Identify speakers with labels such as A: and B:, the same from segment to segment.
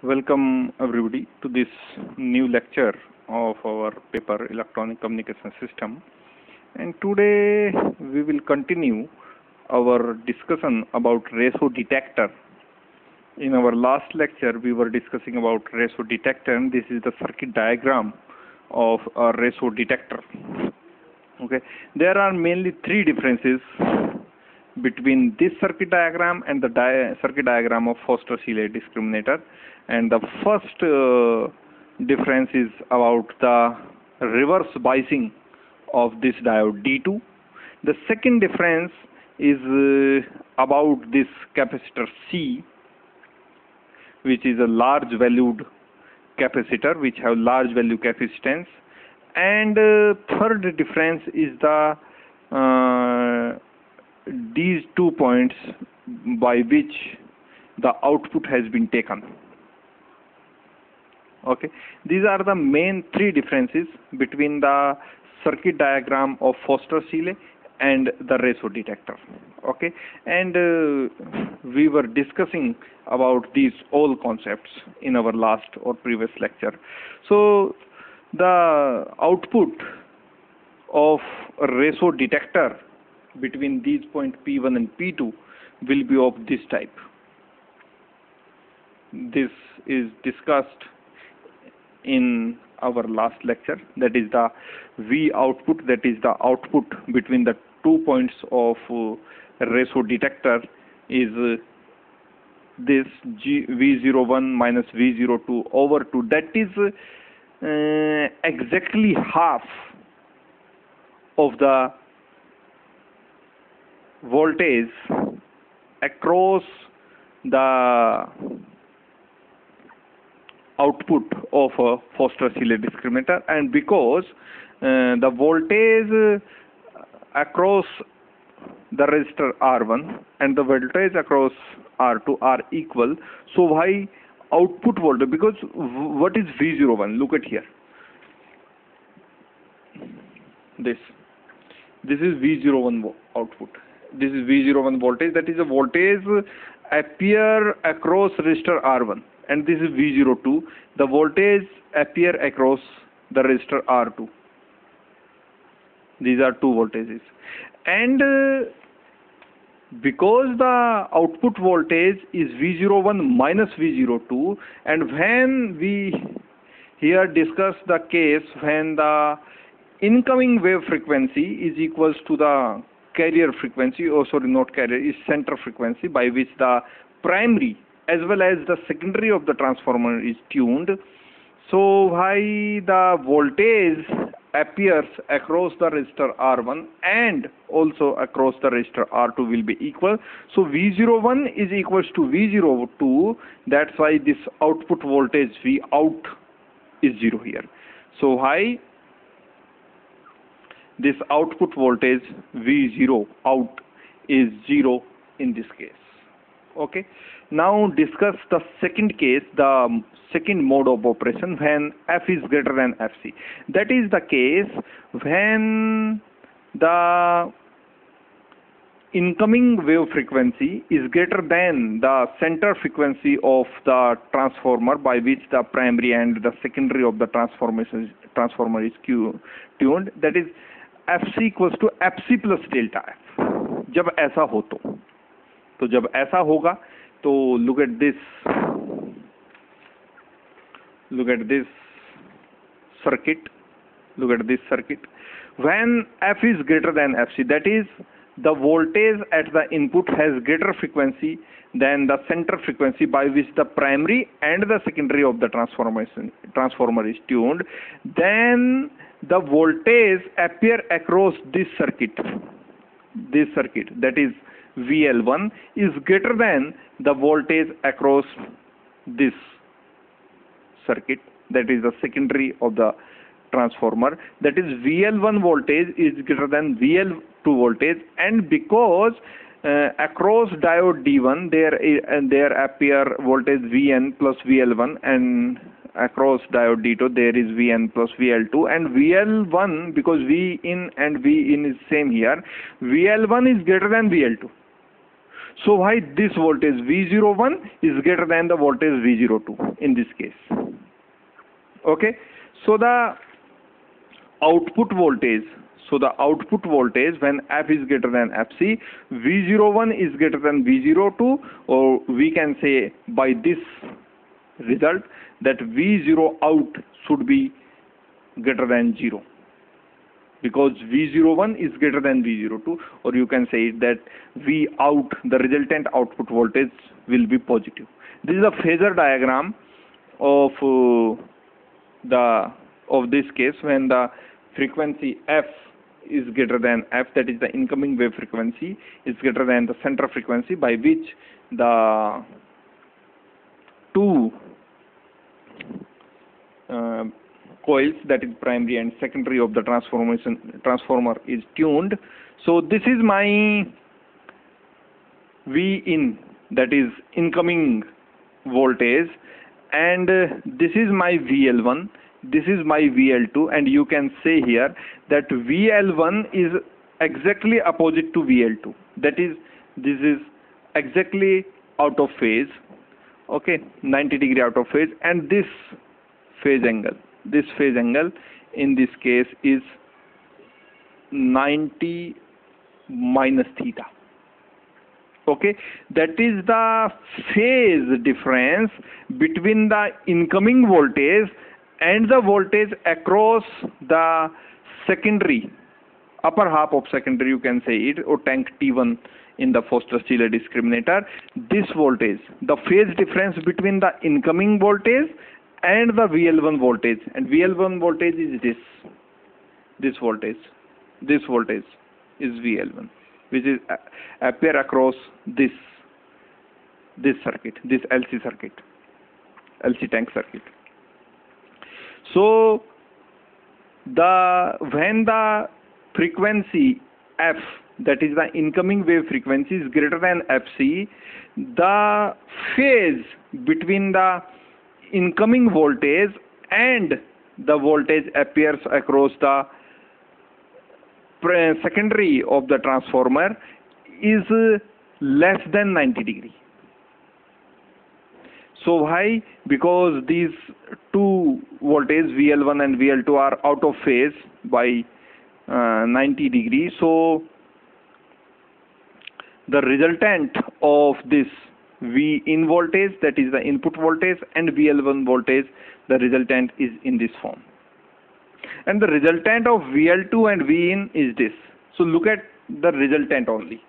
A: Welcome everybody to this new lecture of our paper Electronic Communication System. And today we will continue our discussion about RESO detector. In our last lecture we were discussing about RESO detector, and this is the circuit diagram of a RESO detector. Okay, there are mainly three differences between this circuit diagram and the circuit diagram of Foster-Seeley discriminator. And the first difference is about the reverse biasing of this diode D2. The second difference is about this capacitor C, which is a large valued capacitor which have large value capacitance. And third difference is the these 2 points by which the output has been taken. Okay, these are the main three differences between the circuit diagram of Foster-Seeley and the RESO detector. Okay, and we were discussing about these all concepts in our last or previous lecture. So the output of a RESO detector between these points P1 and P2 will be of this type. This is discussed in our last lecture, that is the V output, that is the output between the 2 points of RESO detector is this V01 minus V02 over 2. That is exactly half of the voltage across the output of a Foster-Seeley discriminator. And because the voltage across the resistor R1 and the voltage across R2 are equal, so why output voltage? Because what is V01? Look at here. This is V01 output. This is V01 voltage. That is a voltage appear across resistor R1, and this is V02. The voltage appear across the resistor R2. These are two voltages, and because the output voltage is V01 minus V02, and when we here discuss the case when the incoming wave frequency is equals to the carrier frequency, or sorry, not carrier, is center frequency by which the primary as well as the secondary of the transformer is tuned. So why the voltage appears across the resistor R1 and also across the resistor R2 will be equal. So V01 is equals to V02. That's why this output voltage V out is 0 here. So why this output voltage V0 out is 0 in this case. Okay, now discuss the second case, the second mode of operation when F is greater than Fc. That is the case when the incoming wave frequency is greater than the center frequency of the transformer by which the primary and the secondary of the transformer is tuned. That is Fc equals to Fc plus delta F. जब ऐसा हो तो जब ऐसा होगा तो look at this circuit. Look at this circuit. When F is greater than Fc, that is the voltage at the input has greater frequency than the center frequency by which the primary and the secondary of the transformer is tuned, then the voltage appear across this circuit, that is VL1, is greater than the voltage across this circuit, that is the secondary of the transformer. That is VL1 voltage is greater than VL2 voltage, and because across diode D1 there appear voltage Vn plus VL1, and across diode D2 there is Vn plus VL2, and VL1, because V in and V in is same here, VL1 is greater than VL2. So why this voltage V01 is greater than the voltage V02 in this case? Okay, so the output voltage, when F is greater than Fc, V01 is greater than V02, or we can say by this result that V0 out should be greater than 0, because V01 is greater than V02, or you can say that V out, the resultant output voltage, will be positive. This is a phasor diagram of this case when the frequency F is greater than F, that is the incoming wave frequency, is greater than the center frequency, by which the two coils, that is primary and secondary of the transformer, is tuned. So this is my V in, that is incoming voltage, and this is my VL1, this is my VL2, and you can say here that VL1 is exactly opposite to VL2, that is, this is exactly out of phase, okay, 90 degree out of phase, and this phase angle in this case is 90 minus theta. Okay, that is the phase difference between the incoming voltage and the voltage across the secondary, upper half of secondary, you can say it, or tank T1 in the Foster-Stiller discriminator. This voltage, the phase difference between the incoming voltage and the VL1 voltage, and VL1 voltage is this voltage is VL1, which is appear across this circuit, this LC tank circuit. So when the frequency F, that is the incoming wave frequency, is greater than Fc, the phase between the incoming voltage and the voltage appears across the secondary of the transformer is less than 90 degree. So why? Because these two voltages VL1 and VL2 are out of phase by 90 degree. So the resultant of this V in voltage, that is the input voltage, and VL1 voltage, the resultant is in this form. And the resultant of VL2 and V in is this. So look at the resultant only.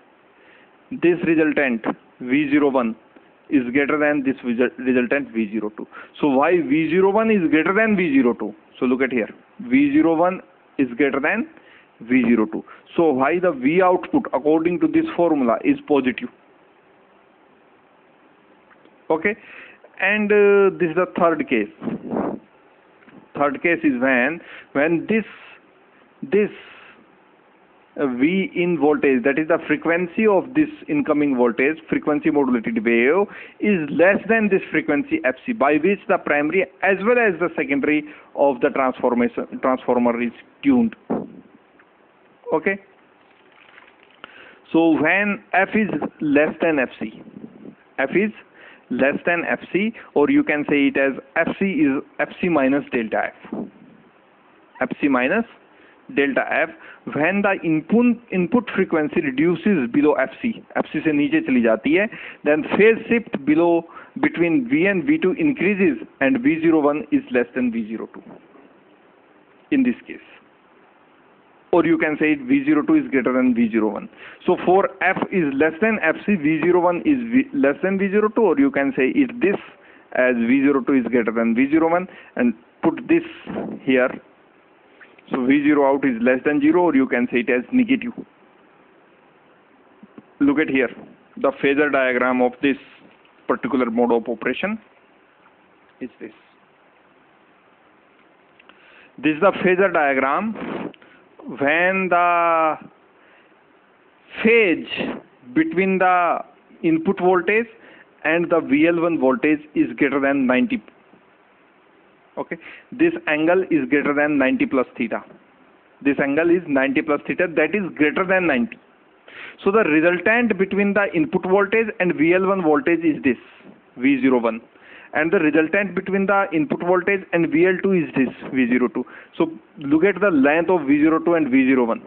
A: This resultant V01 is greater than this resultant V02. So why V01 is greater than V02? So look at here. V01 is greater than V02. So why the V output according to this formula is positive? Okay. And this is the third case. Third case is when this V in voltage, that is the frequency of this incoming voltage, frequency modulated wave, is less than this frequency Fc, by which the primary as well as the secondary of the transformer is tuned. Okay. So when F is less than Fc, or you can say it as Fc is Fc minus delta F, when the input frequency reduces below Fc से नीचे चली जाती है, then phase shift between V and V2 increases, and V01 is less than V02 in this case. Or you can say it V02 is greater than V01. So for F is less than Fc, V01 is less than V02, or you can say it this as V02 is greater than V01, and put this here. So V0 out is less than 0, or you can say it as negative. Look at here. The phasor diagram of this particular mode of operation is this. This is the phasor diagram when the phase between the input voltage and the VL1 voltage is greater than 90. Okay, this angle is greater than 90 plus theta. This angle is 90 plus theta, that is greater than 90. So the resultant between the input voltage and VL1 voltage is this V01, and the resultant between the input voltage and VL2 is this V02. So look at the length of V02 and V01.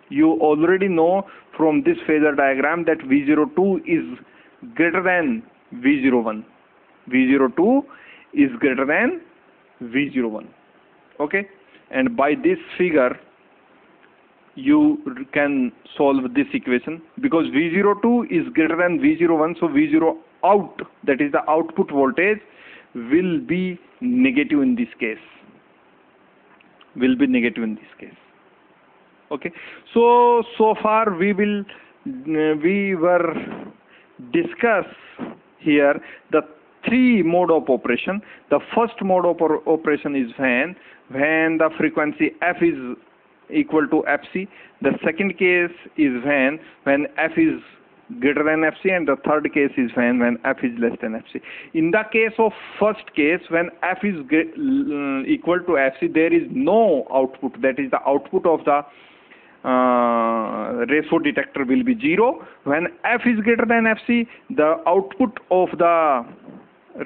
A: You already know from this phasor diagram that V02 is greater than V01. V02 is greater than V01. Okay, and by this figure you can solve this equation, because V02 is greater than V01, so V0 out, that is the output voltage, will be negative in this case. Will be negative in this case. Okay, so far we were discuss here the three mode of operation. The first mode of operation is when the frequency f is equal to fc. The second case is when f is greater than fc, and the third case is when f is less than fc. In the case of first case, when f is equal to fc, there is no output, that is the output of the ratio detector will be 0. When f is greater than fc, the output of the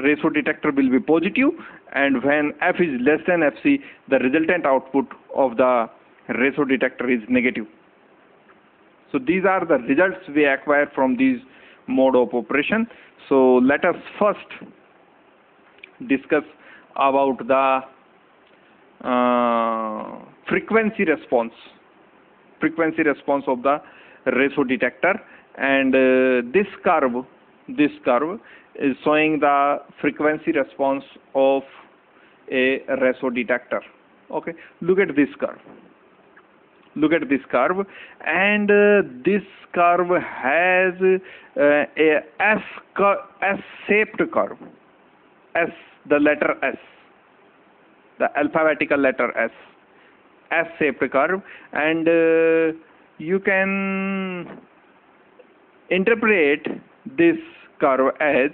A: ratio detector will be positive, and when f is less than fc, the resultant output of the ratio detector is negative. So these are the results we acquire from these mode of operation. So let us first discuss about the frequency response of the ratio detector, and this curve is showing the frequency response of a ratio detector. Okay, look at this curve. And this curve has a S-shaped curve. S, the letter S, the alphabetical letter S. S-shaped curve, and you can interpret this curve as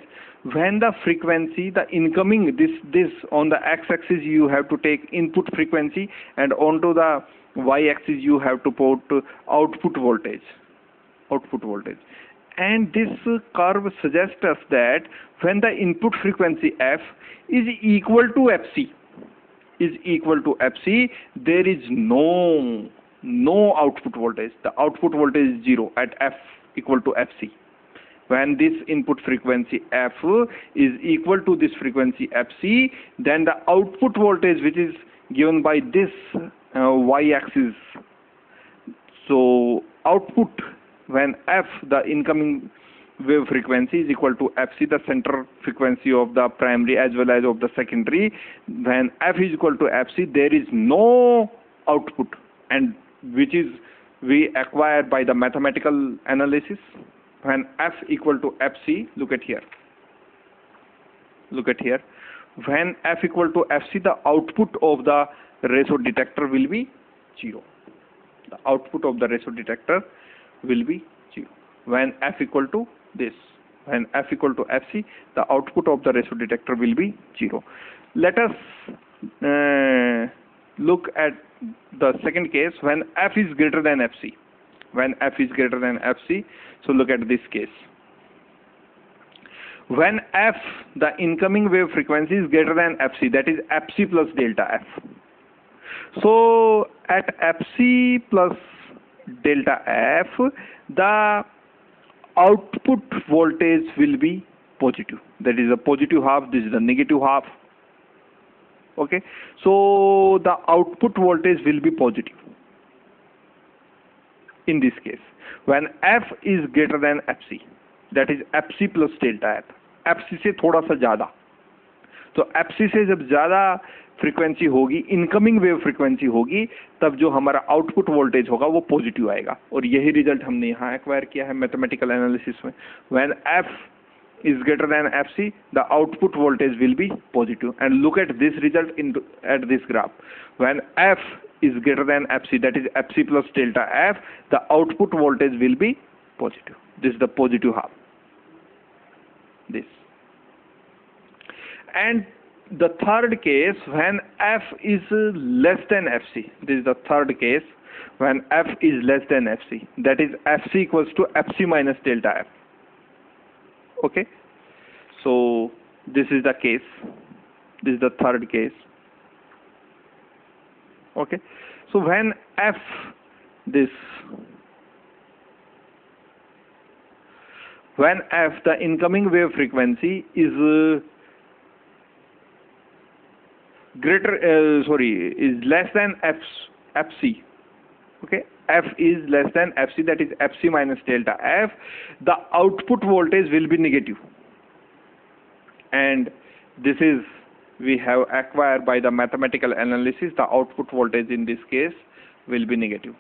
A: when the frequency, the incoming, this on the x-axis you have to take input frequency, and onto the y-axis you have to put output voltage. And this curve suggests us that when the input frequency f is equal to fc, there is no output voltage. The output voltage is 0 at f equal to fc. When this input frequency f is equal to this frequency fc, then the output voltage, which is given by this y-axis, so output when f, the incoming wave frequency, is equal to fc, the center frequency of the primary as well as of the secondary, when f is equal to fc, there is no output, and which is we acquire by the mathematical analysis. When f equal to fc, look at here, when f equal to fc, the output of the ratio detector will be 0. The output of the ratio detector will be 0. When f equal to this, when f equal to fc, the output of the ratio detector will be 0. Let us look at the second case, when f is greater than fc. When f is greater than fc, so look at this case. When f, the incoming wave frequency, is greater than fc, that is fc plus delta f. So at fc plus delta f, the output voltage will be positive. That is the positive half, this is the negative half. Okay, so the output voltage will be positive in this case when f is greater than fc, that is fc plus delta f. fc से थोड़ा सा ज़्यादा, तो fc से जब ज़्यादा frequency होगी, incoming wave frequency होगी, तब जो हमारा आउटपुट वोल्टेज होगा वो पॉजिटिव आएगा, और यही रिजल्ट हमने यहाँ एक्वायर किया है मैथमेटिकल एनालिसिस में. When f is greater than fc, the output voltage will be positive. And look at this result at this graph. When f is greater than fc, that is fc plus delta f, the output voltage will be positive. This is the positive half. This. And the third case, when f is less than fc, this is the third case. when f is less than fc, that is fc equals to fc minus delta f. Okay, so this is the case, this is the third case. Okay, so when f the incoming wave frequency is is less than fc. Okay, f is less than fc, that is fc minus delta f, the output voltage will be negative, and this is we have acquired by the mathematical analysis. The output voltage in this case will be negative.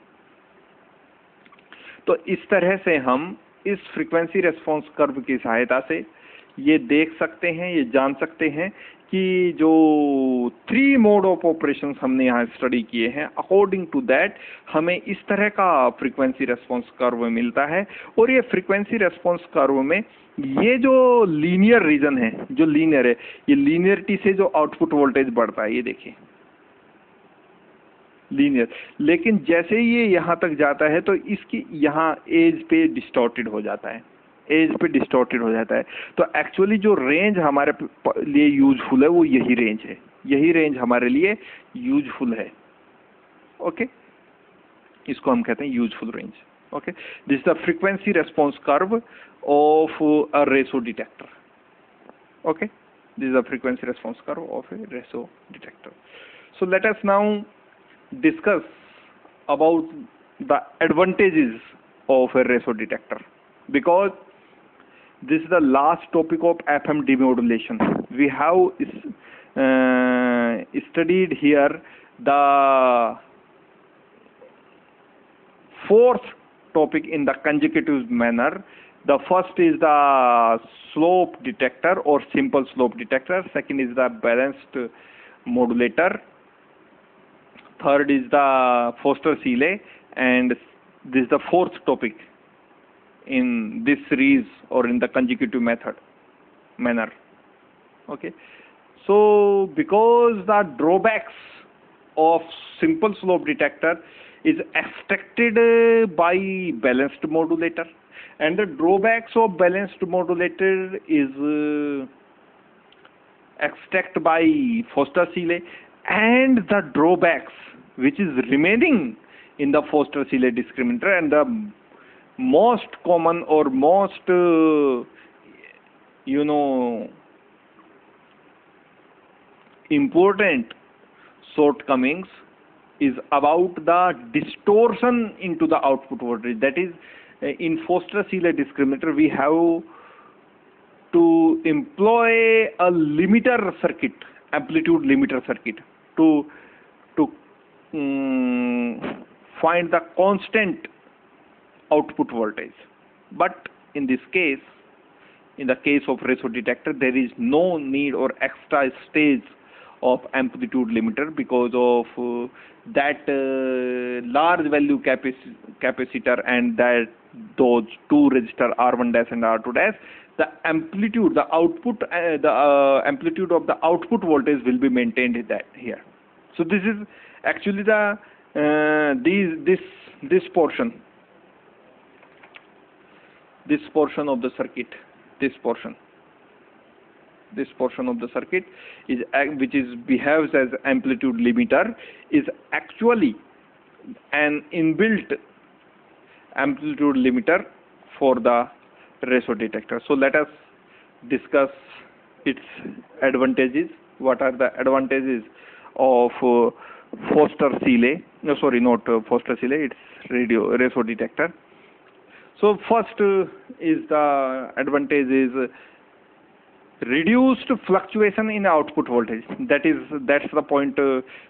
A: तो इस तरह से हम इस frequency response curve की सहायता से ये देख सकते हैं, ये जान सकते हैं कि जो 3 मोड ऑफ ऑपरेशंस हमने यहाँ स्टडी किए हैं, अकॉर्डिंग टू दैट हमें इस तरह का फ्रीक्वेंसी रेस्पॉन्स कर्व मिलता है। और ये फ्रीक्वेंसी रेस्पॉन्स कर्व में ये जो लीनियर रीजन है, जो लीनियर है, ये लीनियरिटी से जो आउटपुट वोल्टेज बढ़ता है, ये देखिए लीनियर, लेकिन जैसे ही ये यहाँ तक जाता है तो इसकी यहाँ एज पे डिस्टॉर्टेड हो जाता है, एज पे डिस्टॉर्टेड हो जाता है। तो एक्चुअली जो रेंज हमारे लिए यूजफुल है वो यही रेंज है, यही रेंज हमारे लिए यूजफुल है। ओके, इसको हम कहते हैं useful range. Okay, this is the frequency response curve of a ratio detector. Okay, this is the frequency response curve of a ratio detector. So let us now discuss about the advantages of a reso detector, because this is the last topic of FM demodulation. We have studied here the fourth topic in the consecutive manner. The first is the slope detector or simple slope detector. Second is the balanced modulator. Third is the Foster-Seeley, and this is the fourth topic in this series or in the consecutive manner. Okay, so because the drawbacks of simple slope detector is extracted by balanced modulator, and the drawbacks of balanced modulator is extracted by Foster-Seeley, and the drawbacks which is remaining in the Foster-Seeley discriminator, and the most common or most important shortcomings is about the distortion into the output voltage. That is, in Foster-Seeley discriminator we have to employ a limiter circuit, amplitude limiter circuit, to find the constant output voltage. But in this case, in the case of reso detector, there is no need or extra stage of amplitude limiter, because of that large value capacitor and that those two resistor R1 dash and R2 dash, the amplitude, the output, amplitude of the output voltage will be maintained that here. So this is actually the this portion of the circuit, this portion of the circuit is which is behaves as amplitude limiter, is actually an inbuilt amplitude limiter for the reso detector. So let us discuss its advantages. What are the advantages of Foster-Seeley? No, sorry, not Foster-Seeley, it's reso detector. So first is the advantage is reduced fluctuation in output voltage. That's the point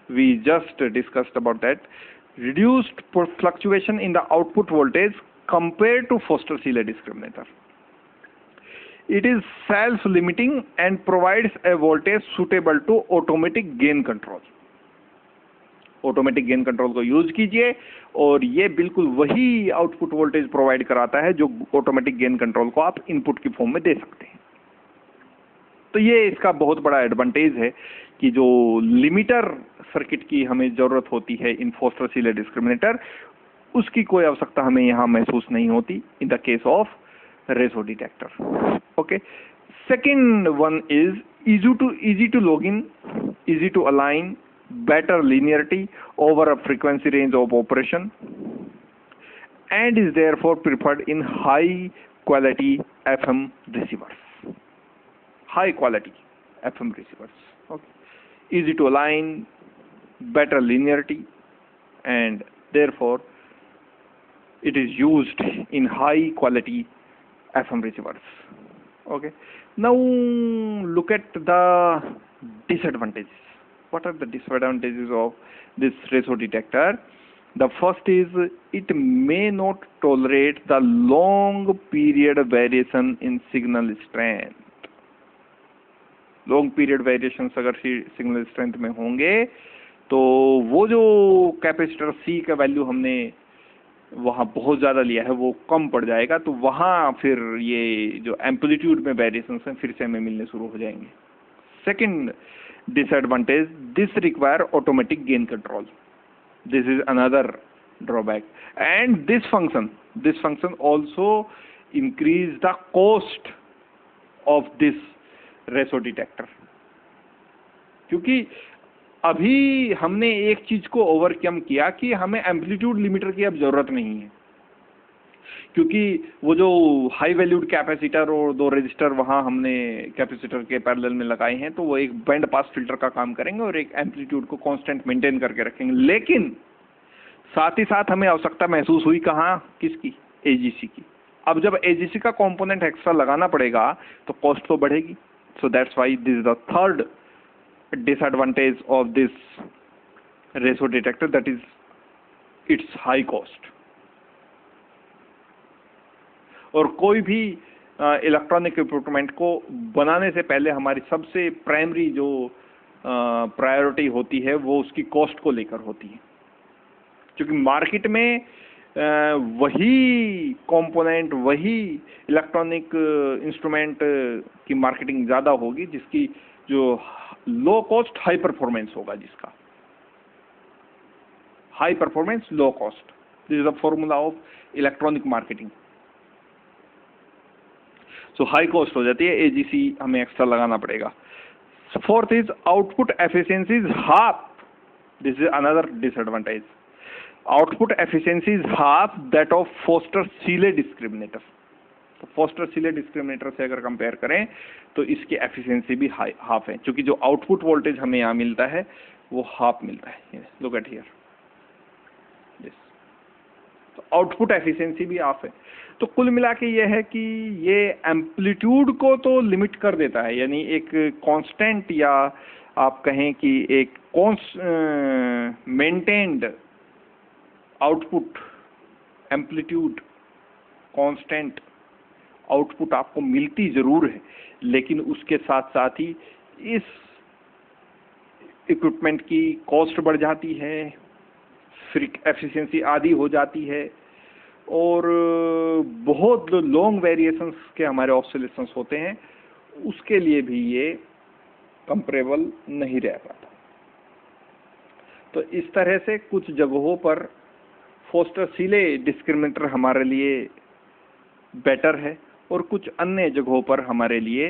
A: we just discussed about that. Reduced fluctuation in the output voltage compared to Foster-Seeley discriminator. It is self-limiting and provides a voltage suitable to automatic gain control. Automatic gain control को use कीजिए और ये बिल्कुल वही output voltage provide कराता है जो automatic gain control को आप इनपुट की फॉर्म में दे सकते हैं। तो ये इसका बहुत बड़ा एडवांटेज है कि जो लिमिटर सर्किट की हमें ज़रूरत होती है इन फोस्टर-सीले डिस्क्रिमिनेटर, उसकी कोई आवश्यकता हमें यहाँ महसूस नहीं होती in the case of ratio detector. Okay. Second one is easy to log in, easy to align, better linearity over a frequency range of operation, and is therefore preferred in high quality FM receivers. High quality FM receivers. Okay. Easy to align, better linearity, and therefore it is used in high quality FM receivers. Okay. Now look at the disadvantages. What are the disadvantages of this reso detector? The first is it may not tolerate the long period variation in signal strength. Long period variations अगर signal strength में होंगे तो वो जो capacitor C का value हमने वहाँ बहुत ज़्यादा लिया है वो कम पड़ जाएगा, तो वहाँ फिर ये जो एम्पलीट्यूड में वेरिएशंस हैं फिर से हमें मिलने शुरू हो जाएंगे. Second disadvantage, this require automatic gain control. This is another drawback. And this function also increase the cost of this ratio detector. क्योंकि अभी हमने एक चीज को ओवरकम किया कि हमें एम्पलीट्यूड लिमिटर की अब जरूरत नहीं है, क्योंकि वो जो हाई वैल्यूड कैपेसिटर और 2 रजिस्टर वहां हमने कैपेसिटर के पैरेलल में लगाए हैं, तो वो एक बैंड पास फिल्टर का काम करेंगे और एक एम्पलीट्यूड को कांस्टेंट मेंटेन करके रखेंगे. लेकिन साथ ही साथ हमें आवश्यकता महसूस हुई कहाँ, किसकी, एजीसी की. अब जब एजीसी का कंपोनेंट एक्स्ट्रा लगाना पड़ेगा तो कॉस्ट तो बढ़ेगी. So that's why this is the third disadvantage of this reso detector, that is its high cost. और कोई भी इलेक्ट्रॉनिक इक्विपमेंट को बनाने से पहले हमारी सबसे प्राइमरी जो प्रायोरिटी होती है वो उसकी कॉस्ट को लेकर होती है, क्योंकि मार्केट में वही कंपोनेंट, वही इलेक्ट्रॉनिक इंस्ट्रूमेंट की मार्केटिंग ज़्यादा होगी जिसकी जो लो कॉस्ट हाई परफॉर्मेंस होगा, जिसका high performance low cost. This is the formula of electronic marketing. So high cost हो जाती है, एजीसी हमें एक्स्ट्रा लगाना पड़ेगा. Fourth is output efficiency is half. This is another disadvantage. Output efficiency is half that of Foster Seeley discriminator. तो Foster Seeley discriminator से अगर compare करें तो इसकी एफिशिएंसी भी हाफ है, क्योंकि जो आउटपुट वोल्टेज हमें यहाँ मिलता है वो हाफ मिलता है. Look at here this. तो आउटपुट एफिशिएंसी भी हाफ है. तो कुल मिला के ये है कि ये एम्पलीट्यूड को तो लिमिट कर देता है, यानी एक कांस्टेंट या आप कहें कि एक maintained output, amplitude constant output आपको मिलती जरूर है, लेकिन उसके साथ साथ ही इस इक्विपमेंट की कॉस्ट बढ़ जाती है, एफिशिएंसी आधी हो जाती है, और बहुत लॉन्ग वेरिएशंस के हमारे ऑसिलेशंस होते हैं, उसके लिए भी ये कंपेरेबल नहीं रह पाता. तो इस तरह से कुछ जगहों पर फोस्टर-सीले डिस्क्रिमिनेटर हमारे लिए बेटर है और कुछ अन्य जगहों पर हमारे लिए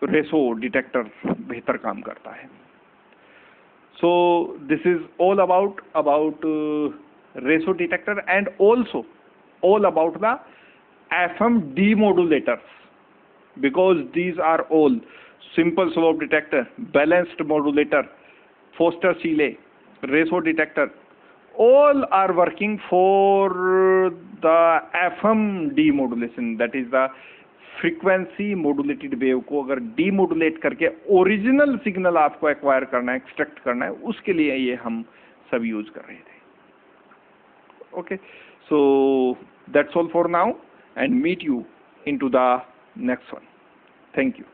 A: रेसो डिटेक्टर बेहतर काम करता है. So this is all about ratio detector and also all about the FM demodulators, because these are all simple slope detector, balanced modulator, Foster-Seeley, reso detector, all are working for the FM demodulation, that is the frequency modulated wave को अगर demodulate करके original signal आपको acquire करना है, extract करना है, उसके लिए ये हम सब यूज कर रहे थे. Okay, so that's all for now and meet you into the next one. Thank you.